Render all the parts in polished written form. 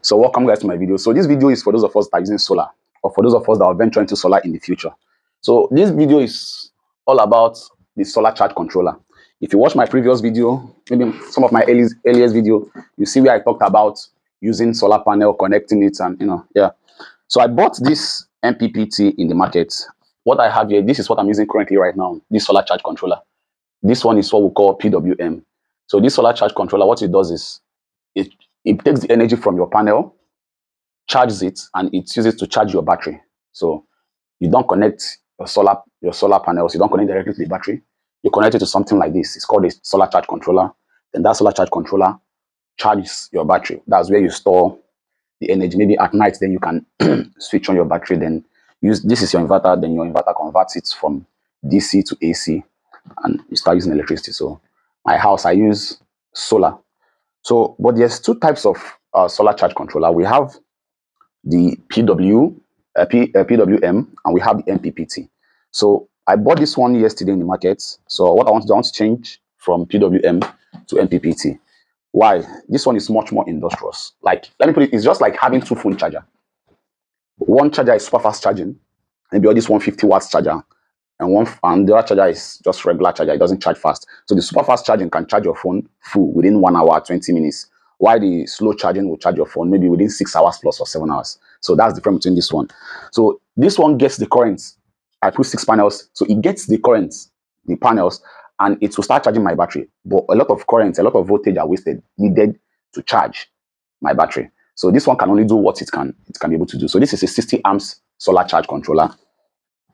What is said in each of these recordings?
So welcome guys to my video. So this video is for those of us that are using solar, or for those of us that are venturing into solar in the future. So this video is all about the solar charge controller. If you watch my previous video, maybe some of my earliest video, you see where I talked about using solar panel, connecting it, and yeah. So I bought this MPPT in the market. What I have here, this is what I'm using currently right now, this solar charge controller. This one is what we call PWM. So this solar charge controller, what it does is it takes the energy from your panel, charges it, and it uses to charge your battery. So you don't connect your solar panels, you don't connect directly to the battery. You connect it to something like this. It's called a solar charge controller. Then that solar charge controller charges your battery. That's where you store the energy. Maybe at night, then you can switch on your battery, then use this is your inverter, then your inverter converts it from DC to AC, and you start using electricity. So my house, I use solar. So, but there's two types of solar charge controller. We have the PWM, and we have the MPPT. So I bought this one yesterday in the market. So what I want to change from PWM to MPPT. Why? This one is much more industrious. Like, let me put it, it's just like having two phone charger. One charger is super fast charging, maybe this 150 watts charger, and the other charger is just regular charger. It doesn't charge fast. So the super fast charging can charge your phone full within 1 hour, 20 minutes. While the slow charging will charge your phone maybe within 6 hours plus or 7 hours. So that's the difference between this one. So this one gets the current. I put 6 panels, so it gets the current, the panels, and it will start charging my battery. But a lot of current, a lot of voltage are needed to charge my battery. So this one can only do what it can be able to do. So this is a 60 amps solar charge controller.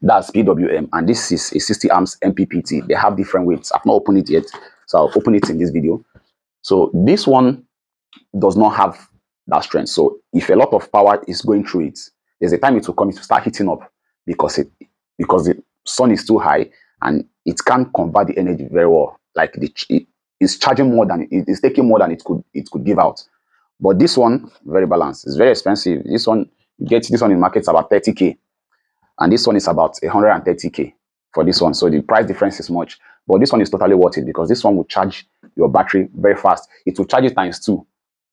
That's PWM, and this is a 60 amps MPPT. They have different weights. I've not opened it yet, so I'll open it in this video. So this one does not have that strength. So if a lot of power is going through it, there's a time it will come to start heating up because the sun is too high and it can't convert the energy very well. Like it's charging more than it's taking more than it could give out. But this one, very balanced. It's very expensive. This one, you get this one in markets about 30K. And this one is about 130K for this one. So the price difference is much. But this one is totally worth it because this one will charge your battery very fast. It will charge it ×2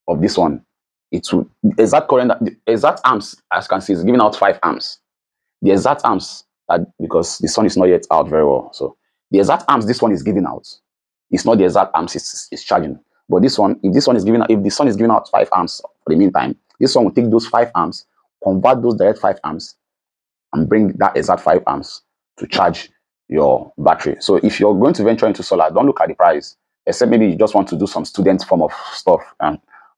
of this one. It will exact current, the exact amps, as you can see, is giving out 5 amps. The exact amps, because the sun is not yet out very well. So the exact amps this one is giving out, it's not the exact amps it's charging. But this one, if the sun is giving out 5 amps for the meantime, this one will take those 5 amps, convert those direct 5 amps, and bring that exact 5 amps to charge your battery. So if you're going to venture into solar, don't look at the price, except maybe you just want to do some student form of stuff.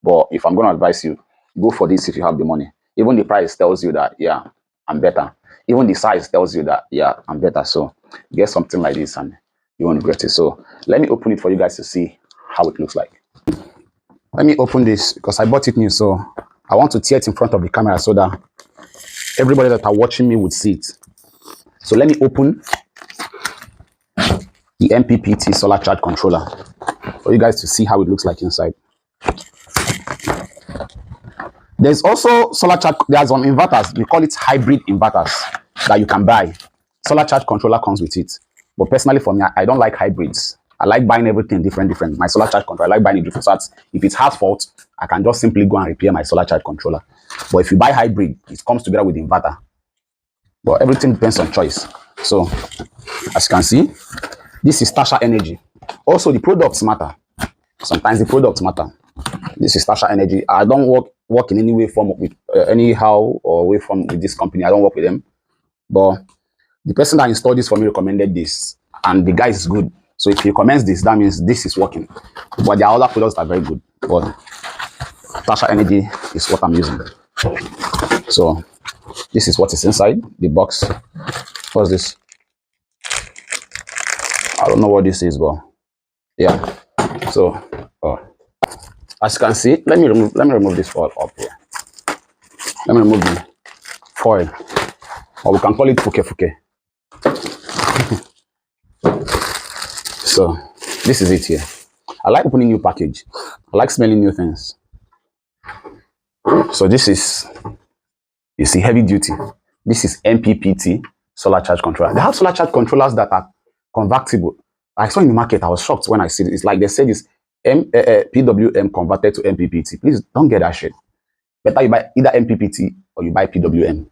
But if I'm going to advise you, go for this if you have the money. Even the price tells you that, yeah, I'm better. Even the size tells you that, yeah, I'm better. So get something like this and you won't regret it. So let me open it for you guys to see how it looks like. Let me open this because I bought it new. So I want to tear it in front of the camera so that everybody that are watching me would see it. So let me open the MPPT solar charge controller for you guys to see how it looks like inside. There's also solar charge. There's some inverters. We call it hybrid inverters that you can buy. Solar charge controller comes with it. But personally for me, I don't like hybrids. I like buying everything different. My solar charge controller, I like buying it different. So if it has fault, I can just simply go and repair my solar charge controller. But if you buy hybrid, it comes together with the inverter. But everything depends on choice. So, as you can see, this is Tasha Energy. Also, the products matter. Sometimes the products matter. This is Tasha Energy. I don't work in any way, form with anyhow or way from with this company. I don't work with them. But the person that installed this for me recommended this, and the guy is good. So if he recommends this, that means this is working. But the other products are very good. But Tasha Energy is what I'm using. So this is what is inside the box. What's this? I don't know what this is, but yeah. So as you can see, let me remove this foil up here. Let me remove the foil, or we can call it fuke. So this is it here. I like opening new package. I like smelling new things. So this is, you see, heavy duty. This is MPPT solar charge controller. They have solar charge controllers that are convertible. I saw in the market, I was shocked when I see it. It's like they said it's PWM converted to MPPT. Please don't get that shit. better you buy either MPPT or you buy PWM.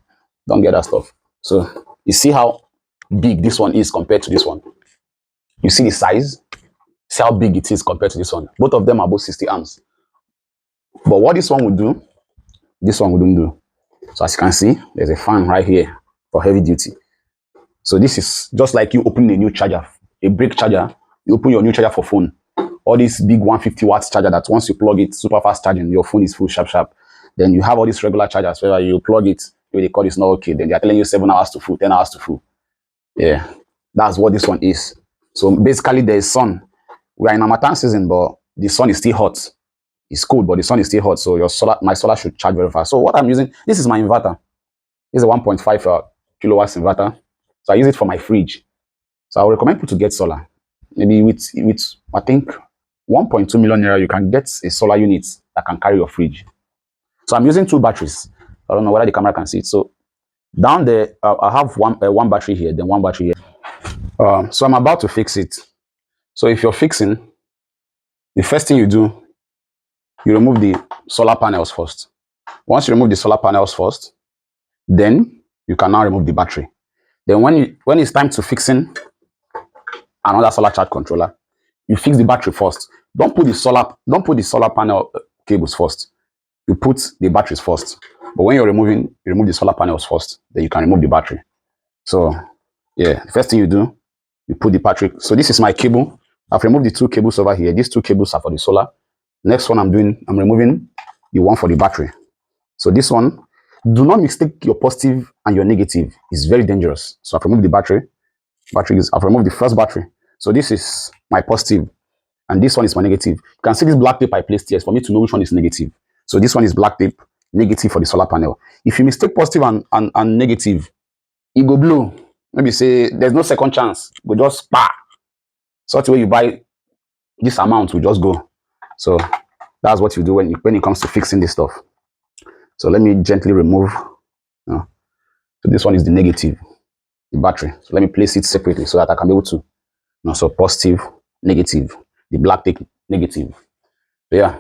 Don't get that stuff. So you see how big this one is compared to this one. You see the size. See how big it is compared to this one. Both of them are both 60 amps. But what this one would do, this one wouldn't do. So as you can see, there's a fan right here for heavy duty. So this is just like you opening a new charger, a brake charger. You open your new charger for phone. All this big 150 watts charger that once you plug it, super fast charging, your phone is full sharp sharp. Then you have all these regular chargers where you plug it, maybe they call it's not okay. Then they're telling you 7 hours to full, 10 hours to full. Yeah, that's what this one is. So basically there is sun. We are in Harmattan season, but the sun is still hot. It's cold, but the sun is still hot. So my solar should charge very fast. So what I'm using, this is my inverter. This is a 1.5 kilowatts inverter. So I use it for my fridge. So I would recommend people to get solar. Maybe with I think 1.2 million naira, you can get a solar unit that can carry your fridge. So I'm using 2 batteries. I don't know whether the camera can see it. So down there, I have one battery here, then one battery here. So I'm about to fix it. So if you're fixing, the first thing you do, you remove the solar panels first. Once you remove the solar panels first, then you can now remove the battery. Then when it's time to fixing another solar charge controller, you fix the battery first. Don't put the solar panel cables first. You put the batteries first. But when you're removing, you remove the solar panels first. Then you can remove the battery. So yeah, the first thing you do, you put the battery. So this is my cable. I've removed the 2 cables over here. These 2 cables are for the solar. Next one I'm removing the one for the battery. So this one, do not mistake your positive and your negative. It's very dangerous. So I've removed the battery. I've removed the first battery. So this is my positive, and this one is my negative. You can see this black tape I placed here for me to know which one is negative. So this one is black tape, negative for the solar panel. If you mistake positive and negative, it go blow. Maybe say there's no second chance. We just pa. Such a way you buy this amount will just go. So that's what you do when it comes to fixing this stuff. So let me gently remove. So this one is the negative, the battery. So let me place it separately so that I can be able to. So positive, negative, the black tape, negative. So yeah.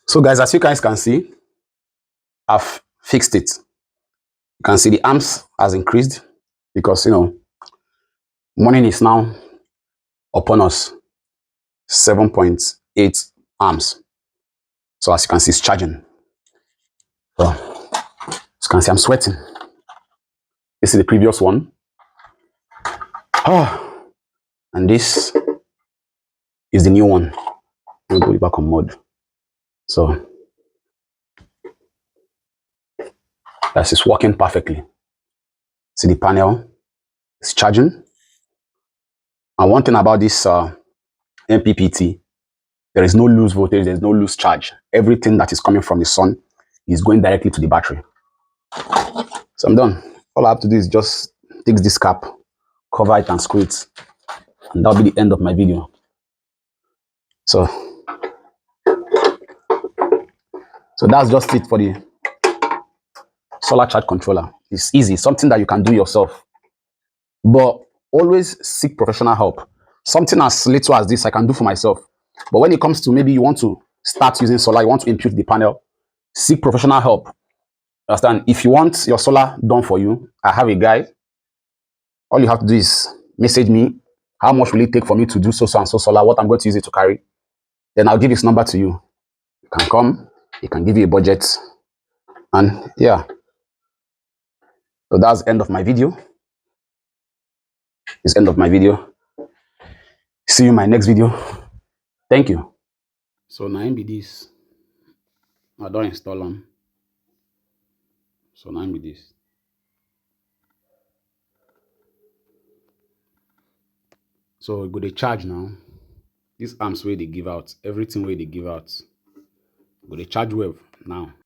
So guys, as you guys can see, I've fixed it. You can see the amps has increased because morning is now upon us, 7.8 amps. So as you can see, it's charging. So as you can see, I'm sweating. This is the previous one. And this is the new one. Let me go back on mode. So Yes, it's working perfectly. See the panel, it's charging. And one thing about this MPPT, there is no loose voltage, there's no loose charge. Everything that is coming from the sun is going directly to the battery. So I'm done. All I have to do is just take this cap, cover it and screw it. And that'll be the end of my video. So, so that's just it for the solar charge controller. It's easy, something that you can do yourself. But always seek professional help. Something as little as this I can do for myself. But when it comes to maybe you want to start using solar, you want to impute the panel, seek professional help. Understand? If you want your solar done for you, I have a guy. All you have to do is message me. How much will it take for me to do so and so solar? What I'm going to use it to carry? Then I'll give his number to you. You can come. He can give you a budget. And yeah. So that's the end of my video. It's the end of my video. See you in my next video. Thank you. So now be this. I don't install them. So now be this. So go to charge now. These arms where they give out, everything where they give out. Go to charge wave now.